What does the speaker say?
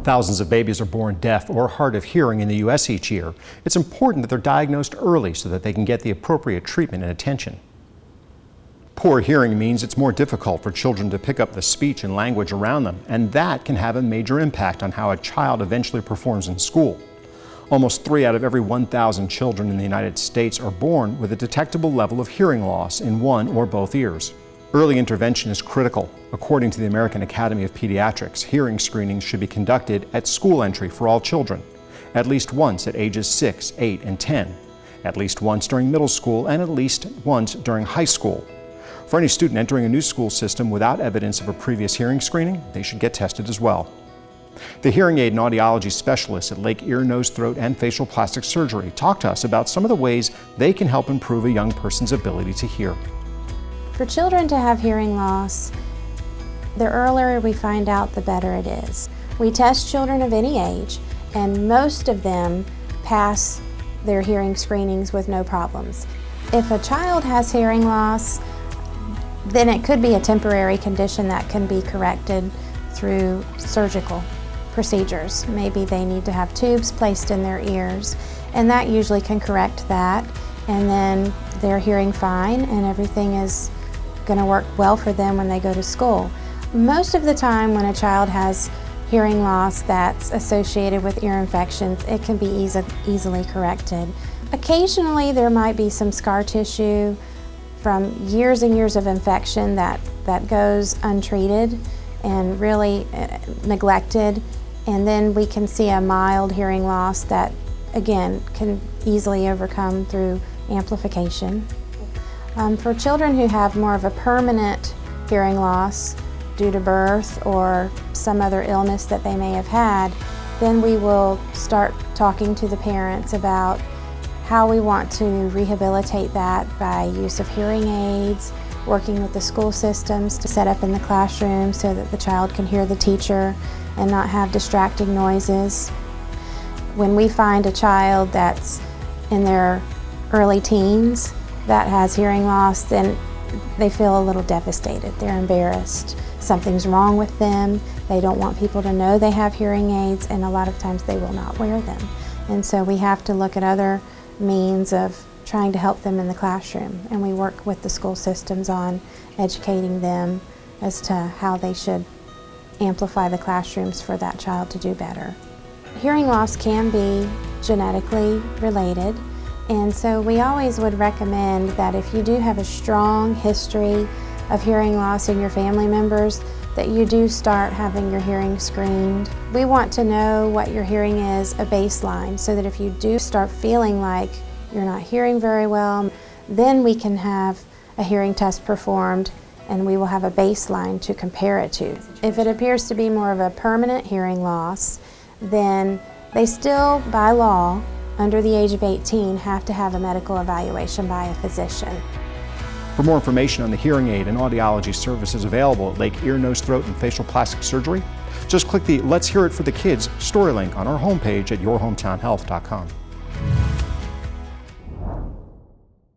Thousands of babies are born deaf or hard of hearing in the U.S. each year. It's important that they're diagnosed early so that they can get the appropriate treatment and attention. Poor hearing means it's more difficult for children to pick up the speech and language around them, and that can have a major impact on how a child eventually performs in school. Almost 3 out of every 1,000 children in the United States are born with a detectable level of hearing loss in one or both ears. Early intervention is critical. According to the American Academy of Pediatrics, hearing screenings should be conducted at school entry for all children, at least once at ages 6, 8, and 10, at least once during middle school, and at least once during high school. For any student entering a new school system without evidence of a previous hearing screening, they should get tested as well. The hearing aid and audiology specialists at Lake Ear, Nose, Throat, and Facial Plastic Surgery talked to us about some of the ways they can help improve a young person's ability to hear. For children to have hearing loss, the earlier we find out, the better it is. We test children of any age, and most of them pass their hearing screenings with no problems. If a child has hearing loss, then it could be a temporary condition that can be corrected through surgical procedures. Maybe they need to have tubes placed in their ears, and that usually can correct that, and then they're hearing fine and everything is going to work well for them when they go to school. Most of the time when a child has hearing loss that's associated with ear infections, it can be easily corrected. Occasionally there might be some scar tissue from years and years of infection that goes untreated and really neglected, and then we can see a mild hearing loss that again can easily overcome through amplification. For children who have more of a permanent hearing loss due to birth or some other illness that they may have had, then we will start talking to the parents about how we want to rehabilitate that by use of hearing aids, working with the school systems to set up in the classroom so that the child can hear the teacher and not have distracting noises. When we find a child that's in their early teens that has hearing loss, then they feel a little devastated. They're embarrassed. Something's wrong with them. They don't want people to know they have hearing aids, and a lot of times they will not wear them. And so we have to look at other means of trying to help them in the classroom, and we work with the school systems on educating them as to how they should amplify the classrooms for that child to do better. Hearing loss can be genetically related, and so we always would recommend that if you do have a strong history of hearing loss in your family members, that you do start having your hearing screened. We want to know what your hearing is, a baseline, so that if you do start feeling like you're not hearing very well, then we can have a hearing test performed and we will have a baseline to compare it to. If it appears to be more of a permanent hearing loss, then they still, by law, under the age of 18, have to have a medical evaluation by a physician. For more information on the hearing aid and audiology services available at Lake Ear, Nose, Throat, and Facial Plastic Surgery, just click the Let's Hear It for the Kids story link on our homepage at yourhometownhealth.com.